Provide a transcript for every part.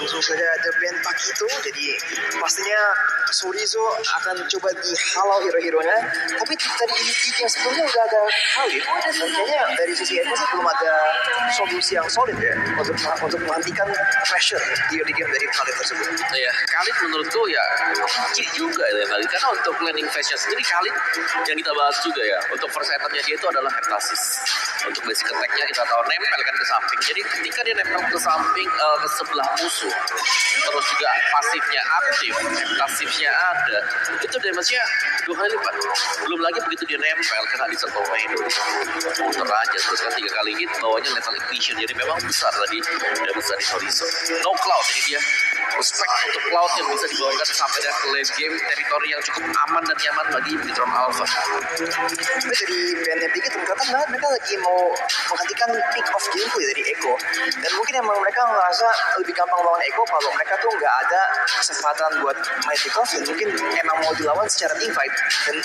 langsung saja ada band Pakito. Jadi pastinya Sorizo akan coba dihalau hero-heronya. Tapi tadi ini yang sebelumnya udah ada Khalid. Dan kayaknya dari sisi Eko sih belum ada solusi yang solid ya untuk menghentikan pressure di game dari Khalid tersebut. Ya, Khalid menurutku ya kecil juga ya Khalid. Karena untuk landing phase-nya sendiri Khalid yang kita bahas juga ya. Untuk first itemnya dia itu adalah heptasis. Untuk basic attack-nya kita tahu nempel kan ke samping. Jadi ketika dia nempel ke samping ke sebelah musuh, terus juga pasifnya aktif, heptasifnya ada, itu damage-nya 2 kali lipat. Belum lagi begitu dia nempel kena di satu tornado, muter aja terus kan 3 kali hit bawahnya level ignition. Jadi memang besar tadi damage dari Sorizo. No Cloud, ini dia respect untuk Cloud yang bisa dibawakan sampai ke late game, teritori yang cukup aman dan nyaman bagi Megatron Alpha. Tapi dari bandnya Biggie ternyata mereka lagi mau menghentikan peak of gameplay dari Eko. Dan mungkin emang mereka ngerasa lebih gampang lawan Eko kalau mereka tuh nggak ada kesempatan buat main pick off. Dan mungkin emang mau dilawan secara team fight. Dan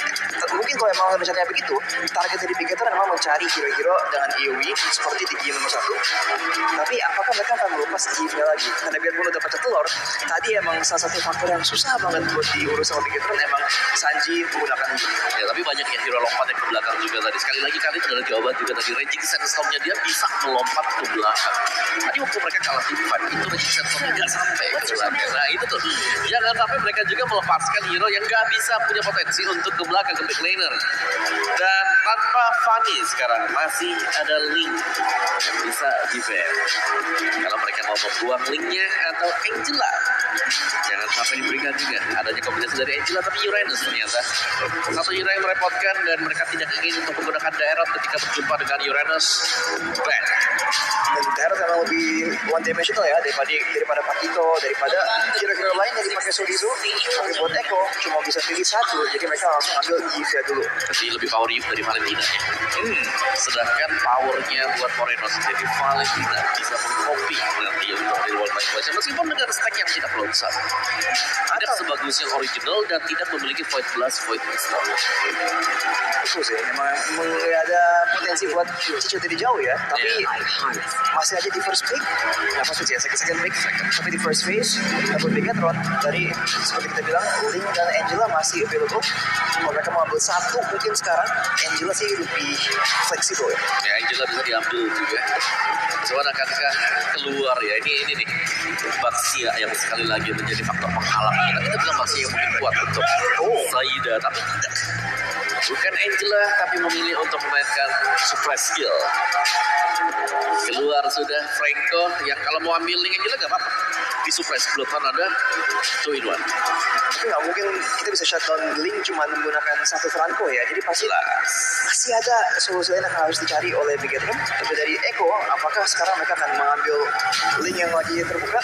mungkin kalau emang rencananya begitu, target dari Biggie itu memang mencari hero-hero dengan AoE seperti di game nomor 1. Tapi apakah mereka akan melepas Eve-nya lagi? Karena biarpun udah pecah telur, tadi emang salah satu faktor yang susah banget buat diurus sama Biggie emang Sanji menggunakan Eve. Ya, tapi banyak yang hero lompat yang ke belakang juga tadi. Sekali lagi kali itu adalah jawaban juga tadi. Raging Sandstorm-nya dia bisa melompat ke belakang. Tadi waktu mereka kalah team fight, itu Raging Sandstorm-nya nggak sampai ke belakang. Nah itu tuh, jangan sampai mereka juga melepaskan hero yang nggak bisa punya potensi untuk ke belakang, ke back laner. Dan tanpa Fanny sekarang masih ada Link yang bisa defend. Kalau mereka mau membuang Link-nya atau Angela, jangan sampai diberikan juga adanya kombinasi dari Angela tapi Uranus ternyata. Satu hero yang merepotkan dan mereka tidak ingin untuk menggunakan daerah ketika berjumpa dengan Uranus. Bad. Dan daerah memang lebih one dimensional ya daripada Pakito, daripada hero-hero lain yang dipakai Sorizo. Tapi buat Eko cuma bisa pilih satu, jadi mereka langsung ambil Eve dulu. Jadi lebih power Eve dari Valentina ya. Sedangkan powernya buat Moreno sendiri, Valentina bisa mengcopy nanti untuk real world match meskipun dengan stack yang tidak terlalu besar. Tidak sebagus yang original dan tidak memiliki Void Blast, Void Pistol. Itu sih, memang ada potensi buat Cicio dari jauh ya. Tapi masih aja di first pick, maksudnya second pick. Tapi di first phase, dapat Megatron dari seperti kita bilang, Link dan Angela masih available. Kalau mereka mau ambil satu, mungkin sekarang Angela sih lebih fleksibel ya. Ya, Angela bisa diambil juga. Cuman akankah keluar ya, ini nih Baxia yang sekali lagi menjadi faktor penghalang. Kita bilang Baxia yang mungkin kuat untuk Saida, tapi tidak. Bukan Angela, tapi memilih untuk memainkan suppress skill. Keluar sudah Franco yang kalau mau ambil Link Angela gak apa-apa. Di suppress belum ada 2-in-1. Tapi nggak mungkin kita bisa shutdown Link cuma menggunakan satu Franco ya. Jadi pasti masih ada solusi lain yang harus dicari oleh Megatron. Tapi dari Eko, apakah sekarang mereka akan mengambil Link yang lagi terbuka?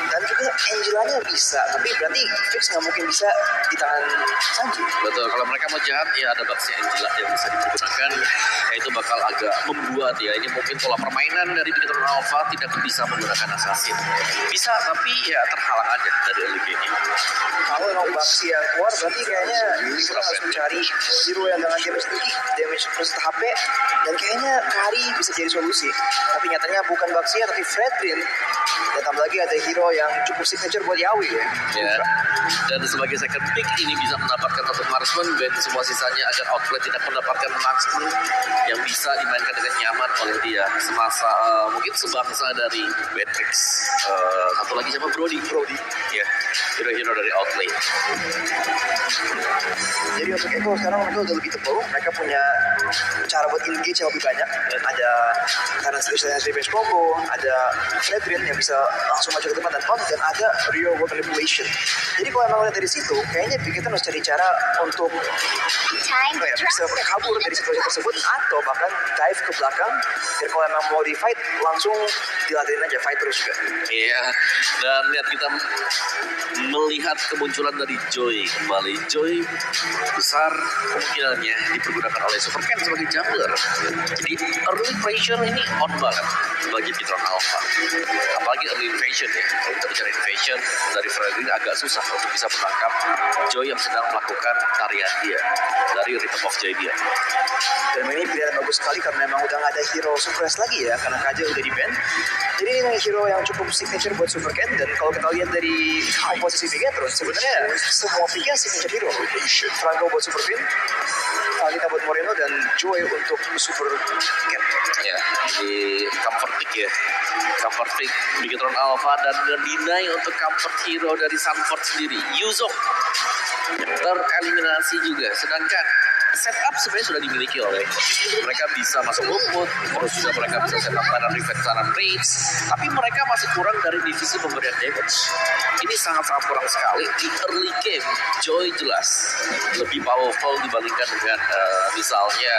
Dan juga Angelanya bisa, tapi berarti fix nggak mungkin bisa di tangan Sanji. Betul, kalau mereka mau jahat ya ada Baxia Angela yang bisa dipergunakan. Ya itu bakal agak membuat ya, ini mungkin pola permainan dari Megatron Alpha tidak bisa menggunakan assassin. Bisa, tapi ya terhalang aja dari early game ini. Kalau memang Baxia yang keluar, berarti kayaknya kita harus mencari hero yang dengan damage tinggi, damage plus HP, dan kayaknya Kari bisa jadi solusi. Tapi nyatanya bukan Baxia, tapi Fredrin. Dan tambah lagi ada hero yang cukup signature buat Yawi ya. Dan sebagai second pick ini bisa mendapatkan satu marksman, dan semua sisanya agar outplay tidak mendapatkan marksman yang bisa dimainkan dengan nyaman oleh dia semasa mungkin sebangsa dari Matrix. Satu lagi siapa? Brody ya, hero-hero dari outplay. Jadi untuk Eko sekarang mereka udah lebih tebal, mereka punya cara buat engage yang lebih banyak. Dan ada karena istilahnya revenge combo, ada Fredrin yang bisa langsung maju ke depan dan taunt, dan ada real world manipulation. Jadi kalau emang lihat dari situ, kayaknya kita harus cari cara untuk bisa kabur dari situasi tersebut atau bahkan dive ke belakang. Dan kalau emang mau di fight, langsung diladenin aja, fight terus juga. Iya, dan lihat kita melihat kemunculan dari Joy kembali. Joy besar kemungkinannya dipergunakan oleh Super Ken sebagai jungler. Jadi early pressure ini on banget bagi Bigetron Alpha. Apalagi early invasion ya. Kalau kita bicara invasion dari Frederick agak susah untuk bisa menangkap Joy yang sedang melakukan tarian dia dari Rhythm of Joy dia. Dan ini pilihan bagus sekali karena memang udah nggak ada hero surprise lagi ya, karena Kaja udah di ban. Jadi ini hero yang cukup signature buat Super Ken, dan kalau kita lihat dari komposisi Bigetron sebenarnya semua picknya signature hero. Franco buat Super Ken, Alita buat Moreno, dan Joy untuk Super Ken. Ya, di comfort pick ya. Comfort pick Bigetron Alpha dan ngedinai untuk comfort hero dari Sanford sendiri. Yuzong tereliminasi juga. Sedangkan setup sebenarnya sudah dimiliki oleh mereka, bisa masuk rumput, terus juga mereka bisa setup kanan reflect kanan rage, tapi mereka masih kurang dari divisi pemberian damage. Ini sangat-sangat kurang sekali di early game. Joy jelas lebih powerful dibandingkan dengan misalnya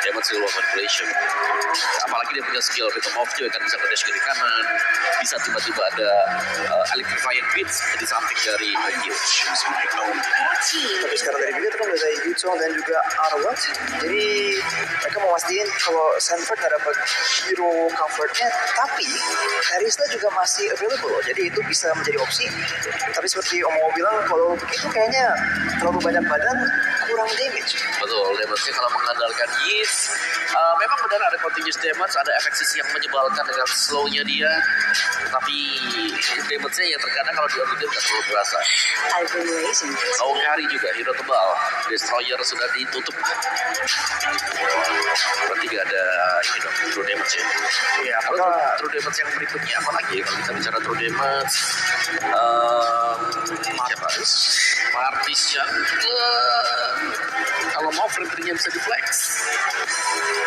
damage skill manipulation. Apalagi dia punya skill Rhythm of Joy, kan bisa nge-dash kiri kanan, bisa tiba-tiba ada electrifying beats di samping dari Hagil. Tapi sekarang dari Bigetron udah ada Yuzong dan juga Arwat. Jadi mereka mau mastiin kalau Sanford nggak dapat hero comfortnya, tapi Harista juga masih available. Jadi itu bisa menjadi opsi. Tapi seperti Om mau bilang, kalau begitu kayaknya terlalu banyak badan, kurang damage. Betul, damage-nya kalau mengandalkan Yiz, memang benar ada continuous damage, ada efek sisi yang menyebalkan dengan slow-nya dia. Tapi damage-nya ya terkadang kalau di early game nggak terlalu berasa. Kari juga hero tebal. Destroyer sudah ditutup. Berarti gak ada ini dong, true damage ya. Iya, Kalau true damage yang berikutnya apa lagi ya? Kalau kita bicara true damage, Martisha. Kalau mau frame-nya bisa di flex,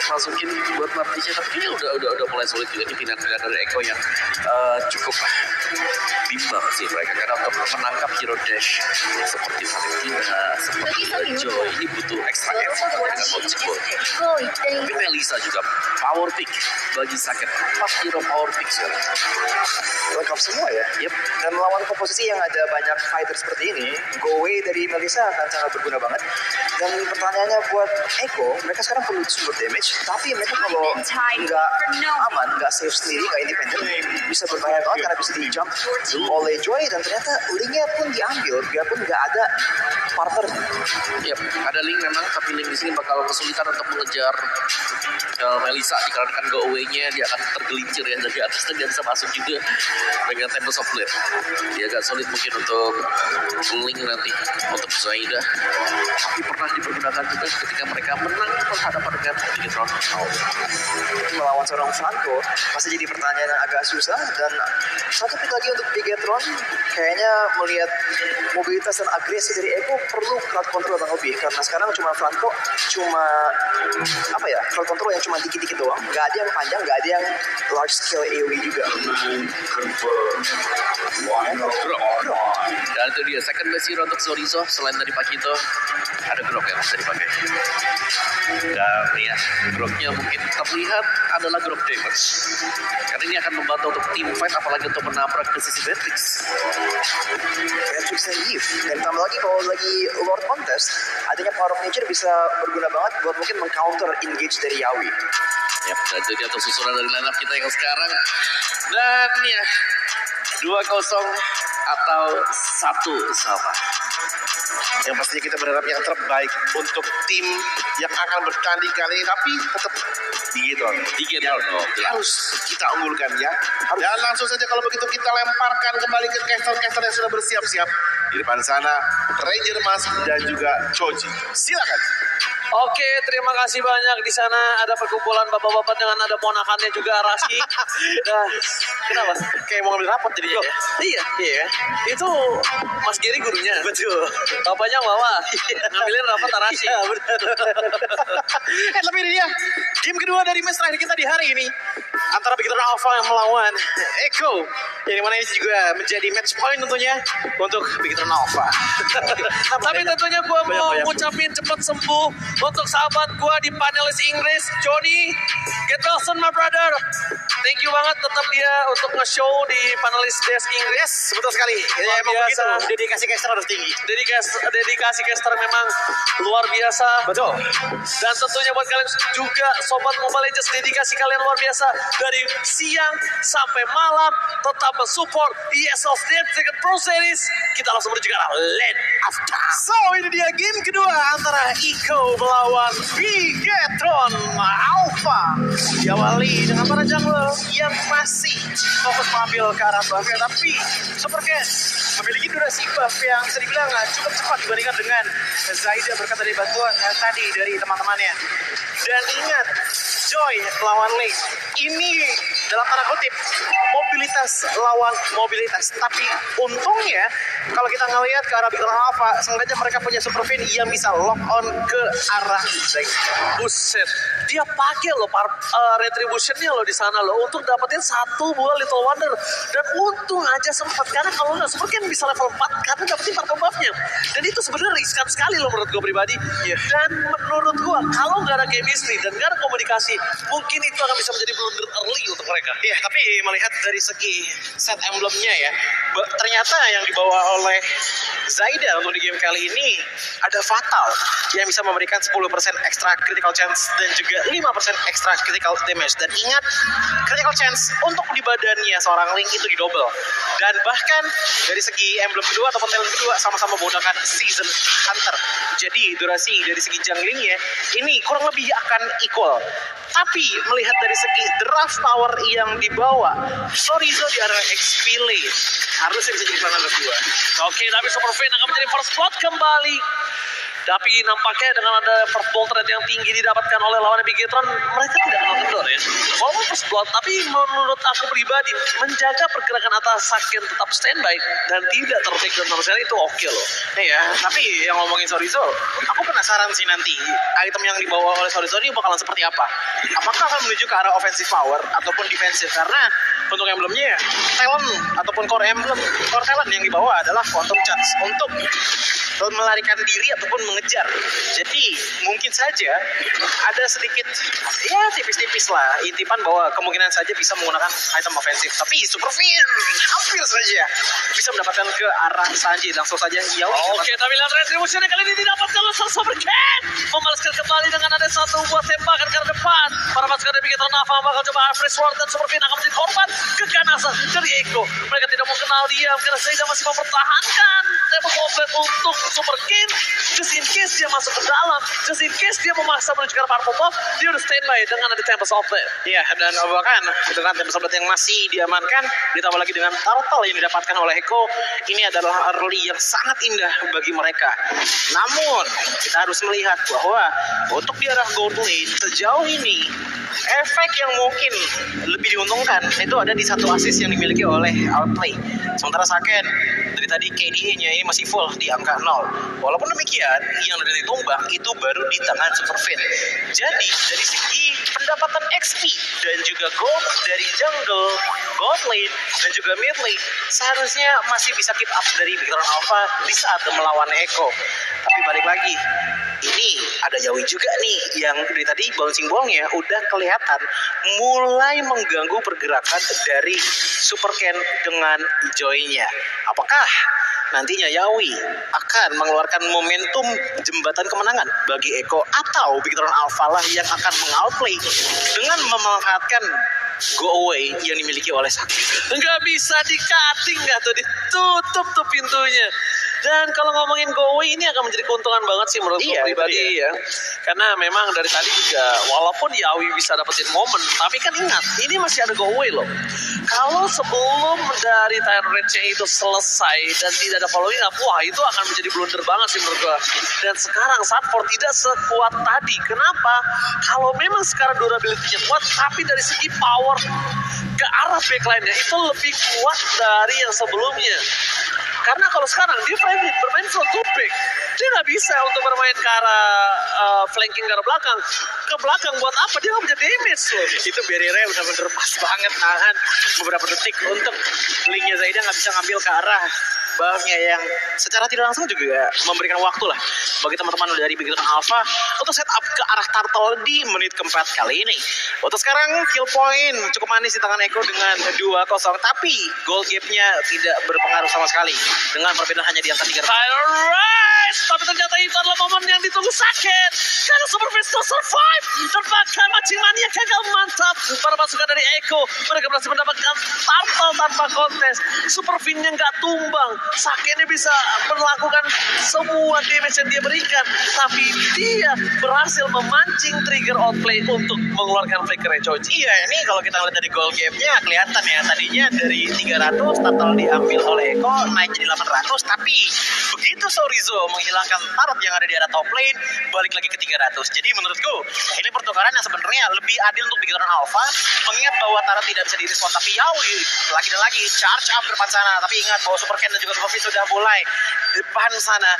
masukin buat Martisha. Tapi kayaknya udah mulai sulit juga nih pilihan-pilihan dari Echo yang cukup bimbang sih mereka, karena untuk menangkap hero dash seperti Valentina, seperti Joy ini butuh extra effort dengan Mochiko. Tapi Melissa juga power pick bagi Saket. 4 hero power pick sekarang. Lengkap semua ya. Yep. Dan melawan komposisi yang ada banyak fighter seperti ini, go away dari Melissa akan sangat berguna banget. Dan pertanyaannya buat Echo, mereka sekarang perlu sumber damage, tapi mereka kalau nggak aman, nggak safe sendiri, nggak independen, bisa berbahaya banget karena bisa di jump oleh Joy, dan ternyata linknya pun diambil biarpun nggak ada partner. Yep, ada link memang, tapi link di sini bakal kesulitan untuk mengejar Melissa dikarenakan go away-nya dia akan tergelincir ya dari atas dan bisa masuk juga dengan Tempest of Blade. Dia agak sulit mungkin untuk link nanti untuk Zaida, tapi pernah dipergunakan juga ketika mereka menang berhadapan dengan Bigetron. Melawan seorang Franco masih jadi pertanyaan yang agak susah, dan satu pick lagi untuk Bigetron kayaknya melihat mobilitas dan agresi dari Echo perlu crowd control yang lebih, karena sekarang cuma Franco cuma crowd control yang cuma dikit-dikit doang, nggak ada yang panjang, nggak ada yang large scale AoE juga. Dan itu dia second best hero untuk Zorizo. Selain dari Pakito, ada Grok yang bisa dipakai. Dan ya, Groknya mungkin terlihat adalah Grok damage, karena ini akan membantu untuk team fight, apalagi untuk menabrak ke sisi Beatrix. Beatrix dan Eve. Dan tambah lagi kalau lagi Lord Contest, adanya Power of Nature bisa berguna banget buat mungkin meng-counter engage dari Yawi. Yap, dan itu dia untuk susunan dari lineup kita yang sekarang. Dan ya, 2-0 atau 1-1. Yang pastinya kita berharap yang terbaik untuk tim yang akan bertanding kali ini, tapi tetap Bigetron harus kita unggulkan ya. Dan langsung saja kalau begitu kita lemparkan kembali ke caster-caster yang sudah bersiap-siap di depan sana, Ranger Mas dan juga Choji. Silakan. Oke, terima kasih banyak. Di sana ada perkumpulan bapak-bapak dengan ada ponakannya juga, Raski. Nah, kenapa? Kayak mau ngambil rapot jadi ya. Iya. Itu Mas Giri gurunya. Betul. Bapaknya bawa. Ngambilin rapat Arashi. Iya, benar. Tapi ini dia game kedua dari match terakhir kita di hari ini antara Bigetron Alpha yang melawan Echo, yang dimana ini juga menjadi match point tentunya untuk Bigetron Alpha. Tapi tentunya gue mau ngucapin cepat sembuh untuk sahabat gue di panelis Inggris, Johnny. Get well soon, my brother. thank you banget tetap dia untuk nge-show di panelis Desk Inggris. Yes, betul sekali. Ya, emang biasa. begitu. Dedikasi caster harus tinggi. Dedikasi caster memang luar biasa. Betul. Dan tentunya buat kalian juga Sobat Mobile Legends, dedikasi kalian luar biasa. Dari siang sampai malam tetap mensupport ESL Snapdragon Pro Series. Kita langsung menuju ke arah lane after. So, ini dia game kedua antara Eco melawan Bigetron Alpha. Diawali dengan para jungler yang masih fokus mengambil ke arah buff, tapi Super Ken memiliki durasi buff yang bisa dibilang cukup cepat dibandingkan dengan Zaida berkat dari bantuan tadi dari teman-temannya. Dan ingat, Joy lawan Lane ini dalam tanda kutip mobilitas lawan mobilitas, tapi untungnya kalau kita ngelihat ke arah Bigetron Alpha, sengaja mereka punya Super Fin yang bisa lock on ke arah Zaida. Buset, dia pakai loh retributionnya loh di sana loh untuk dapetin satu buah Little Wonder. Dan untung aja sempat, karena kalau nggak seperti kan bisa level 4 karena dapetin particle buff-nya. Dan itu sebenarnya riskan sekali loh menurut gue pribadi. Dan menurut gue kalau nggak ada chemistry dan nggak ada komunikasi, mungkin itu akan bisa menjadi blunder early untuk mereka. Iya, tapi melihat dari segi set emblemnya ya, ternyata yang dibawa oleh Zaida untuk di game kali ini ada Fatal yang bisa memberikan 10% extra critical chance dan juga 5% extra critical damage. Dan ingat, critical chance untuk di badannya seorang Link itu di double. Dan bahkan dari segi emblem kedua ataupun talent kedua sama-sama menggunakan Season Hunter. Jadi durasi dari segi junglingnya ini kurang lebih akan equal. Tapi melihat dari segi draft power yang dibawa, Chorizo di area XP lane harusnya bisa jadi pelanan kedua. Oke, tapi Super Fan akan menjadi first blood kembali. Tapi nampaknya dengan ada first blood rate yang tinggi didapatkan oleh lawan Bigetron, mereka tidak kenal kendor ya. Walaupun first blood, tapi menurut aku pribadi, menjaga pergerakan atas Saken tetap standby dan tidak ter-take down sama sekali itu oke loh. Iya, tapi yang ngomongin Chorizo, aku penasaran sih nanti item yang dibawa oleh Chorizo ini bakalan seperti apa. Apakah akan menuju ke arah offensive power ataupun defensive? Karena untuk emblemnya, talent ataupun core talent yang dibawa adalah quantum charge untuk melarikan diri ataupun mengejar. Jadi mungkin saja ada sedikit ya tipis-tipis lah intipan bahwa kemungkinan saja bisa menggunakan item ofensif. Tapi Super Fin hampir saja bisa mendapatkan ke arah Sanji. Langsung saja Oke, tapi lihat retributionnya kali ini didapatkan oleh Super Ken. Membalaskan kembali dengan ada satu buah tembakan ke depan. Para pasukan dari Bigetron Alpha bakal coba fresh sword dan Super Fin akan menjadi korban keganasan dari Echo. Mereka tidak mau kenal diam karena Zaida masih mempertahankan tembok offset untuk Super King. Just in case dia masuk ke dalam, just in case dia memaksa menuju ke arah Purple Buff, dia udah standby dengan ada Tempest of Death. Iya, dan bahkan dengan Tempest of Death yang masih diamankan, ditambah lagi dengan turtle yang didapatkan oleh Echo, ini adalah early yang sangat indah bagi mereka. Namun, kita harus melihat bahwa untuk di arah gold lane, sejauh ini, efek yang mungkin lebih diuntungkan itu ada di satu assist yang dimiliki oleh Outplay. Sementara Saken, dari tadi KDA-nya ini masih full di angka 0. Walaupun demikian, yang dari tumbang itu baru di tangan Super Fin. Jadi, dari segi pendapatan XP dan juga gold dari jungle, gold lane, dan juga mid lane, seharusnya masih bisa keep up dari Bigetron Alpha di saat melawan Echo. Tapi balik lagi, ini ada Yawi juga nih yang dari tadi bouncing ball-nya udah kelihatan mulai mengganggu pergerakan dari Super Ken dengan Joy-nya. Apakah nantinya Yawi akan mengeluarkan momentum jembatan kemenangan bagi Echo atau Bigetron Alpha lah yang akan mengoutplay dengan memanfaatkan go away yang dimiliki oleh Sakti? Nggak bisa di-cutting, nggak tuh ditutup tuh pintunya. Dan kalau ngomongin go away ini akan menjadi keuntungan banget sih menurut gue pribadi ya. Karena memang dari tadi juga walaupun Yawi bisa dapetin momen, tapi kan ingat ini masih ada go away loh. Kalau sebelum dari tire rate-nya itu selesai dan tidak ada following up, wah itu akan menjadi blunder banget sih menurut gue. Dan sekarang Sunford tidak sekuat tadi. Kenapa? Kalau memang sekarang durability-nya kuat, tapi dari segi power ke arah backline-nya itu lebih kuat dari yang sebelumnya. Karena kalau sekarang dia bermain front to back, dia nggak bisa untuk bermain ke arah flanking ke arah belakang. Ke belakang buat apa? Dia nggak punya damage loh. Itu barrier-nya benar-benar pas banget nahan beberapa detik untuk linknya Zaida nggak bisa ngambil ke arah buffnya yang secara tidak langsung juga memberikan waktu lah bagi teman-teman dari Bigetron Alpha untuk setup ke arah turtle di menit keempat kali ini. Untuk sekarang kill point cukup manis di tangan Eko dengan 2-0, tapi goal gap-nya tidak berpengaruh sama sekali dengan perbedaan hanya di angka 3. Alright, tapi ternyata itu adalah momen yang ditunggu sakit karena Superfish to survive dan bahkan mancing mania gagal mantap para pasukan dari Eko. Mereka berhasil mendapatkan turtle tanpa kontes. Superfinnya nggak tumbang, sakitnya bisa melakukan semua damage yang dia berikan, tapi dia berhasil memancing trigger outplay untuk mengeluarkan flicker Choji. Iya, ini kalau kita lihat dari goal gap-nya kelihatan ya, tadinya dari 300 turtle diambil oleh Eko naik jadi 800, tapi begitu Sorizo menghilangkan turret yang ada di area top lane, balik lagi ke 300. Jadi menurutku ini pertukaran yang sebenarnya lebih adil untuk Bigetron Alpha, mengingat bahwa turret tidak bisa di-respawn, tapi Yaoi lagi dan lagi charge up ke depan sana. Tapi ingat bahwa Super Ken dan juga Superfish sudah mulai di depan sana,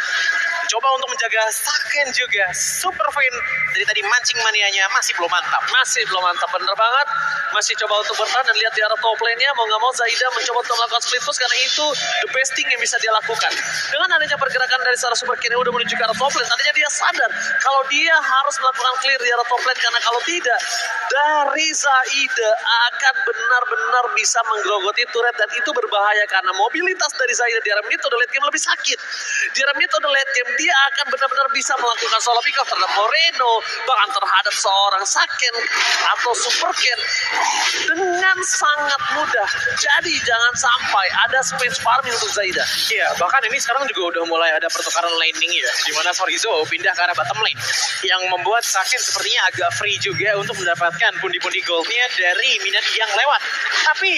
coba untuk menjaga Saken juga. Superfin dari tadi mancing manianya masih belum mantap. Masih belum mantap, bener banget. Masih coba untuk bertahan dan lihat di arah top lane-nya. Mau nggak mau Zaida mencoba untuk melakukan split push karena itu the best thing yang bisa dia lakukan. Dengan adanya pergerakan dari seorang Super Ken yang udah menuju ke arah top lane, tadinya dia sadar kalau dia harus melakukan clear di arah top lane, karena kalau tidak, dari Zaida akan benar-benar bisa menggerogoti turret, dan itu berbahaya karena mobilitas dari Zaida di arah mid to the late game lebih sakit. Di arah mid to the late game dia akan benar-benar bisa melakukan solo pick off terhadap Moreno, bahkan terhadap seorang Saken atau Super Ken dengan sangat mudah. Jadi jangan sampai ada space farming untuk Zaida. Iya, bahkan ini sekarang juga udah mulai ada pertukaran laning ya, di mana Sorizo pindah ke arah bottom lane, yang membuat Saken sepertinya agak free juga untuk mendapatkan pundi-pundi goldnya dari minat yang lewat. Tapi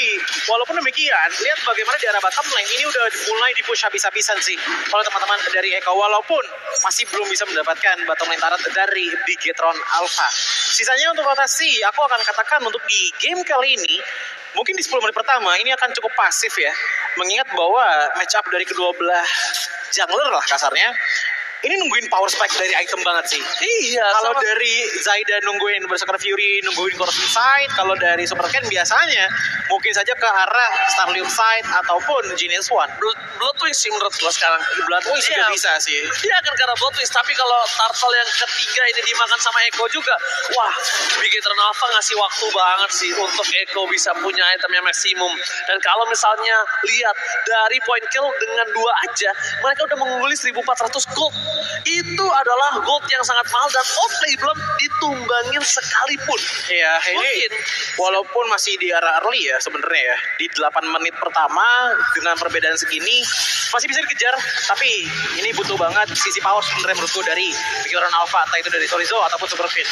walaupun demikian, lihat bagaimana di arah bottom lane ini udah mulai di-push habis-habisan sih oleh teman-teman dari Eko, walaupun masih belum bisa mendapatkan bottom lane turret dari Bigetron Alpha. Sisanya untuk rotasi, aku akan katakan untuk di game kali ini mungkin di 10 menit pertama ini akan cukup pasif ya, mengingat bahwa match up dari kedua belah jungler lah kasarnya ini nungguin power spike dari item banget sih. Iya, kalau dari Zaida nungguin Berserker Fury, nungguin Corruption Side. Kalau dari Super Ken biasanya mungkin saja ke arah Starlight Side ataupun Genius One. Blood Twist sih menurut gue sekarang. Blood Twist juga bisa sih. Dia akan ke arah Blood Twist, tapi kalau turtle yang ketiga ini dimakan sama Eko juga, wah, Bigetron Alpha ngasih waktu banget sih untuk Eko bisa punya item yang maksimum. Dan kalau misalnya lihat dari point kill dengan 2 aja, mereka udah mengungguli 1400 gold. Itu adalah gold yang sangat mahal dan outplay belum ditumbangin sekalipun. Iya, ini mungkin walaupun masih di arah early ya sebenarnya ya, di 8 menit pertama dengan perbedaan segini masih bisa dikejar, tapi ini butuh banget sisi power sebenarnya menurutku dari Bigetron Alpha, entah itu dari Sorizo ataupun Superfin.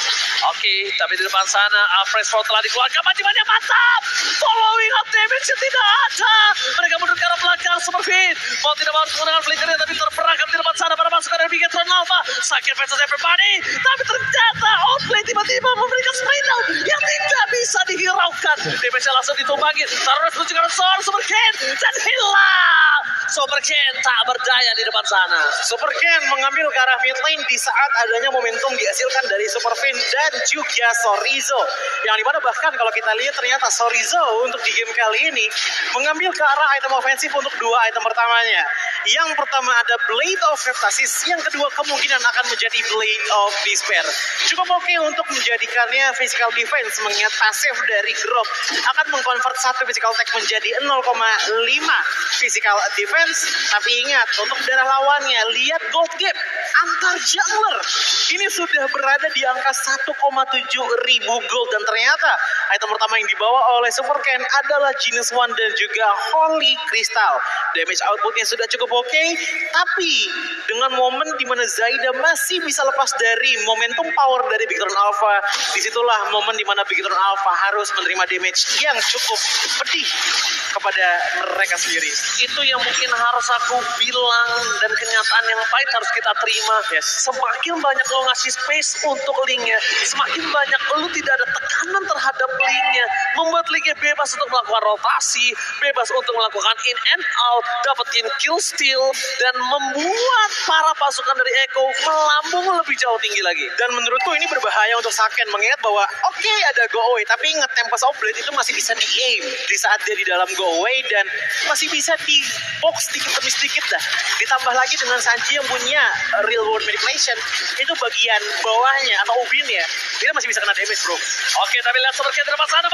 Oke, tapi di depan sana Alfred Fall telah dikeluarkan, mancing-mancing mantap. Following up damage tidak ada. Mereka mundur ke arah belakang. Superfin mau tidak mau harus menggunakan flickernya, tapi terperangkap di depan sana pada pasukan dari Bigetron Alpha. Sakit versus everybody, tapi ternyata outplay tiba-tiba memberikan spray down yang tidak bisa dihiraukan. Damage-nya langsung ditumbangin. Taruh menuju ke arah seorang Super Ken dan hilang. Super Ken tak berdaya di depan sana. Super Ken mengambil ke arah mid lane di saat adanya momentum dihasilkan dari Superfin dan juga Sorizo, yang dimana bahkan kalau kita lihat ternyata Sorizo untuk di game kali ini mengambil ke arah item ofensif untuk 2 item pertamanya. Yang pertama ada Blade of Heptasis, yang kedua kemungkinan akan menjadi Blade of Despair. Cukup oke untuk menjadikannya physical defense, mengingat pasif dari Grok akan mengkonvert 1 physical attack menjadi 0,5 physical defense. Tapi ingat, untuk darah lawannya, lihat gold gap antar jungler ini sudah berada di angka 1,7 ribu gold, dan ternyata item pertama yang dibawa oleh Super Ken adalah Genius One dan juga Holy Crystal. Damage outputnya sudah cukup oke, tapi dengan momen di mana Zaida masih bisa lepas dari momentum power dari Bigetron Alpha, disitulah momen di mana Bigetron Alpha harus menerima damage yang cukup pedih kepada mereka sendiri. Itu yang mungkin harus aku bilang, dan kenyataan yang pahit harus kita terima. Semakin banyak lo ngasih space untuk linknya, semakin banyak lo tidak ada tekanan terhadap linknya, membuat linknya bebas untuk melakukan rotasi, bebas untuk melakukan in and out, dapetin kill steal, dan membuat para pasukan dari Echo melambung lebih jauh tinggi lagi. Dan menurutku ini berbahaya untuk Saken, mengingat bahwa oke, ada go away, tapi ingat Tempest of Blade itu masih bisa di aim di saat dia di dalam go away, dan masih bisa di box sedikit demi sedikit dah. Ditambah lagi dengan Sanji yang punya real world manipulation, itu bagian bawahnya atau ubinnya itu masih bisa kena damage, bro. Oke, tapi lihat Supercat di depan sana.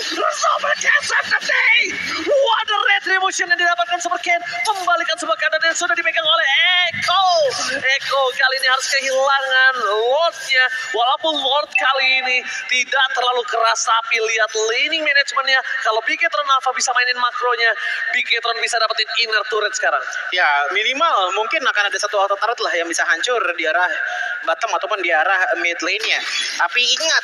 Supercat Saturday. What a retribution yang didapatkan Supercat. Membalikan sebuah keadaan yang sudah dipegang oleh Echo. Echo kali ini harus kehilangan Lordnya. Walaupun Lord kali ini tidak terlalu keras, tapi lihat laning managementnya. Kalau Bigetron Alpha bisa mainin makronya, Bigetron bisa dapetin inner turret sekarang. Ya, minimal mungkin akan ada satu auto turret lah yang bisa hancur di arah bottom ataupun di arah mid lane-nya. Tapi ingat,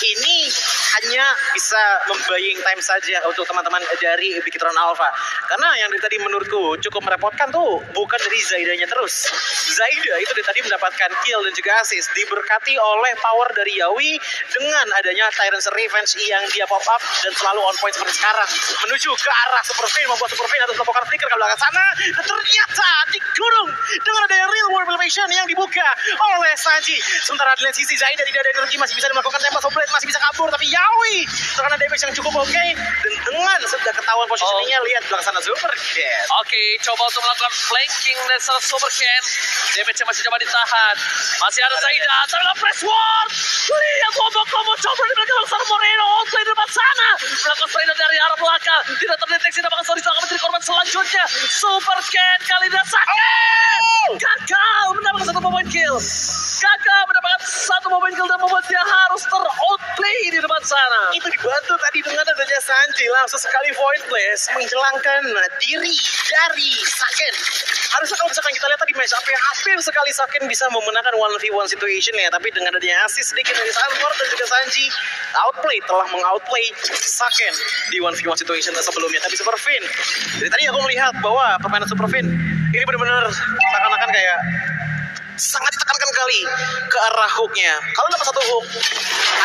ini hanya bisa membuying time saja untuk teman-teman dari Bigetron Alpha. Karena yang dari tadi menurutku cukup merepotkan tuh bukan dari Zaidanya terus. Zaida itu dari tadi mendapatkan kill dan juga assist, diberkati oleh power dari Yawi dengan adanya Tyrant's Revenge yang dia pop up dan selalu on point seperti sekarang. Menuju ke arah Super Vein, membuat Super Vein harus melakukan flicker ke belakang sana. Dan ternyata digulung dengan adanya real world manipulation yang dibuka oleh Sanji. Sementara di sisi Zaida tidak ada energi, masih bisa melakukan Tempest of Blade, masih bisa kabur, tapi Yawi terkena damage yang cukup oke. Dan dengan sudah ketahuan positioningnya, lihat belakang sana Supercat. Oke, coba untuk melakukan flanking dari Supercat. Damage-nya masih coba ditahan. Masih ada Zaida, terlalu press ward. Lihat combo coba diberikan oleh Sarah Moreno. Outplay di depan sana. Melakukan Spider dari arah belakang. Tidak terdeteksi, dapatkan Sorry akan menjadi korban selanjutnya. Supercat kali ini sakit. Gagal mendapatkan satu point kill. Gagal mendapatkan satu point kill dan membuat dia harus ter-outplay di depan sana. Itu dibantu tadi dengan adanya Sanji, langsung sekali void blast menghilangkan diri dari Saken. Harusnya kalau misalkan kita lihat tadi match up hampir sekali Saken bisa memenangkan 1v1 situation ya, tapi dengan adanya assist sedikit dari Sanford dan juga Sanji, outplay telah mengoutplay Saken di 1v1 situation sebelumnya. Tapi Super Vein, dari tadi aku melihat bahwa permainan Super Vein ini benar-benar seakan-akan kayak sangat ditekankan kali ke arah hooknya. Kalau dapat satu hook,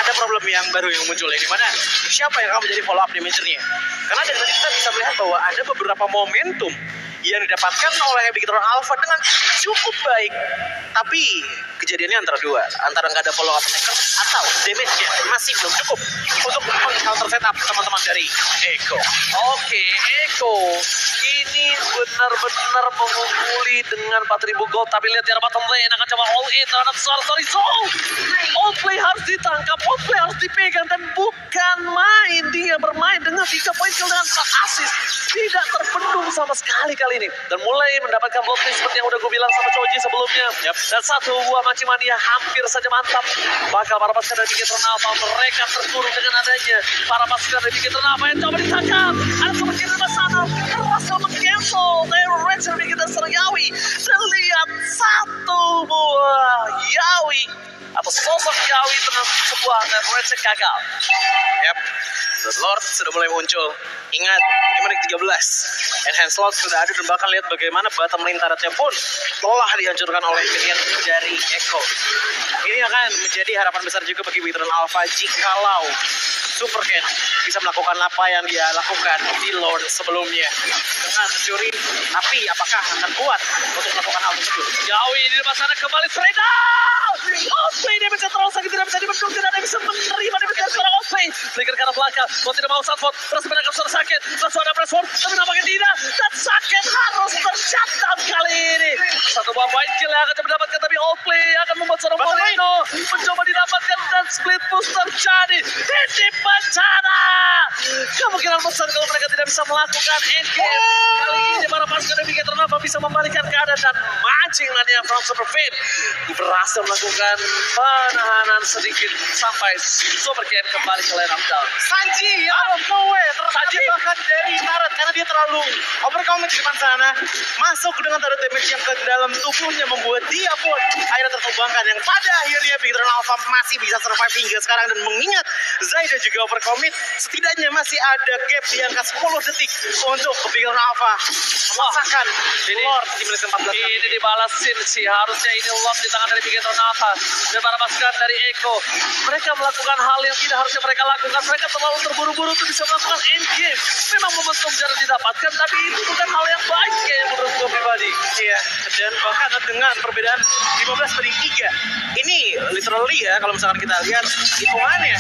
ada problem yang baru yang muncul, yang dimana siapa yang akan menjadi follow up damager-nya. Karena dari tadi kita bisa melihat bahwa ada beberapa momentum yang didapatkan oleh Bigetron Alpha dengan cukup baik, tapi kejadiannya antara dua, antara nggak ada follow up attacker atau damage-nya masih belum cukup untuk counter setup teman-teman dari Echo. Oke, Echo ini benar-benar mengungguli dengan 4.000 gold, tapi lihat di arah bottom lane akan coba all in terhadap Sorry Soul. Outplay harus ditangkap, outplay harus dipegang, dan bukan main, dia bermain dengan 3 point kill dengan 4 assist. Tidak terbendung sama sekali kali ini, dan mulai mendapatkan block seperti yang udah gue bilang sama Choji sebelumnya. Dan satu buah Machimania hampir saja mantap. Bakal para pasukan dari Bigetron Alpha, mereka terkurung dengan adanya para pasukan dari Bigetron Alpha yang coba ditangkap. Ada seperti di sana, berhasil meng-cancel Rage dari Bigetron Yawi. Dan lihat satu buah Yawi atau sosok Yawi dengan sebuah Rage yang gagal. Yap. Dan Lord sudah mulai muncul. Ingat, ini menit 13. Enhance Lord sudah ada, dan bahkan lihat bagaimana bottom lane turretnya pun telah dihancurkan oleh minion dari Echo. Ini akan menjadi harapan besar juga bagi Bigetron Alpha jikalau Supercat bisa melakukan apa yang dia lakukan di Lord sebelumnya dengan mencuri. Tapi apakah akan kuat untuk melakukan hal tersebut? Yawi di depan sana kembali Freedom. Outplay dia bisa terlalu sakit, tidak bisa dibendung, tidak ada yang bisa menerima dia seorang outplay. Flicker ke arah belakang, mau tidak mau Sanford terus menangkap suara sakit. Langsung ada press forward, tapi nampaknya tidak. Dan sakit harus tercatat kali ini. Satu buah point kill yang akan mendapatkan, tapi outplay akan membuat seorang Moreno mencoba didapatkan, dan split push terjadi. Titip bencana. Kemungkinan besar kalau mereka tidak bisa melakukan endgame. Kali ini para pasukan dari Bigetron Alpha bisa membalikan keadaan, dan mancing Mania from Super Vein berhasil melakukan penahanan sedikit sampai Supercat kembali ke line up down. Sanji out of nowhere terjebak dari turret karena dia terlalu overcommit di depan sana, masuk dengan turret damage yang ke dalam tubuhnya, membuat dia pun akhirnya tertumbangkan, yang pada akhirnya Bigetron Alpha masih bisa survive hingga sekarang. Dan mengingat Zaida juga overcommit, setidaknya masih ada gap di angka 10 detik untuk Bigetron Alpha Masakan Ini- Lord di menit 14 kali Ini dibalasin sih, harusnya ini lock di tangan dari Bigetron Alpha dan para pasukan dari Eko. Mereka melakukan hal yang tidak harusnya mereka lakukan. Mereka terlalu terburu-buru untuk bisa melakukan endgame. Memang momentum jarang didapatkan, tapi itu bukan hal yang baik kayaknya menurut gue pribadi. Iya, dan bahkan dengan perbedaan 15 banding 3. Ini literally ya, kalau misalkan kita lihat hitungannya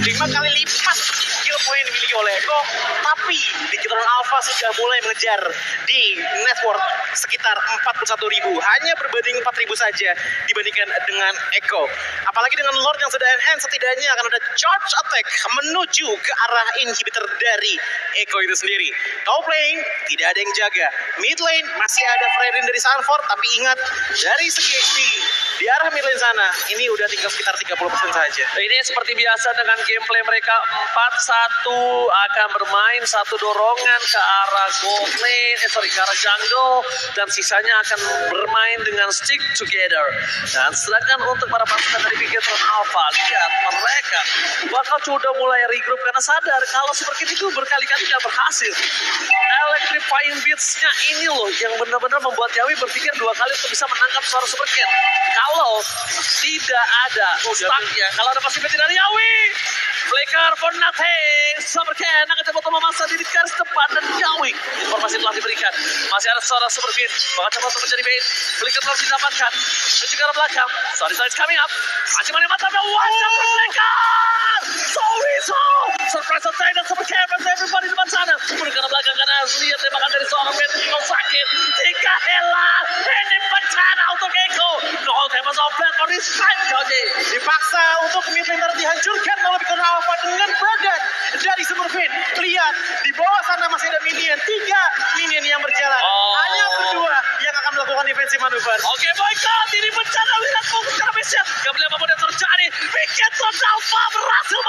5 kali lipat kill point dimiliki oleh Eko, tapi Bigetron Alpha sudah mulai mengejar di network sekitar 41.000, hanya berbanding 4.000 saja dibandingkan dengan Eko. Apalagi dengan Lord yang sudah enhance, setidaknya akan ada charge attack menuju ke arah inhibitor dari Eko itu sendiri. Top lane tidak ada yang jaga, mid lane masih ada Fredin dari Sanford, tapi ingat dari segi XP di arah mid lane sana ini udah tinggal sekitar 30% saja. Ini seperti biasa dengan gameplay mereka 4-1 akan bermain satu dorongan ke arah gold lane, ke arah jungle, dan sisanya akan bermain dengan stick together. Dan sedangkan untuk para pasukan dari Bigetron Alpha, lihat mereka bakal sudah mulai regroup karena sadar kalau seperti itu berkali-kali tidak berhasil. Electrifying beats-nya ini loh yang benar-benar membuat Yawi berpikir dua kali untuk bisa menangkap suara Super Cat. Kalau tidak ada stuck-nya, kalau ada pasifnya dari Yawi, flicker for nothing. Super Cat akan coba memasang di garis depan dan Yawi. Informasi telah diberikan. Masih ada suara Super Beat. Bakal coba untuk menjadi bait. Flicker telah didapatkan. Menuju ke arah belakang. Sorry is coming up. Masih mana mata ada wajah flicker. Surprise attack dan Super Cat dan everybody di depan sana. Menuju ke arah belakang karena lihat tembakan dari seorang bait Eko sakit. Tiga Hela. Ini bencana untuk Eko. No tembak of flat for this time Joji. Dipaksa untuk mid laner dihancurkan oleh Bigetron Alpha dengan badan dari Super Fit. Lihat di bawah sana masih ada minion, 3 minion yang berjalan. Hanya berdua yang akan melakukan defensive manuver. Oke, baiklah. Ini bencana. Lihat fokus ke arah Messi. Gak boleh apapun yang terjadi. Bigetron Alpha berhasil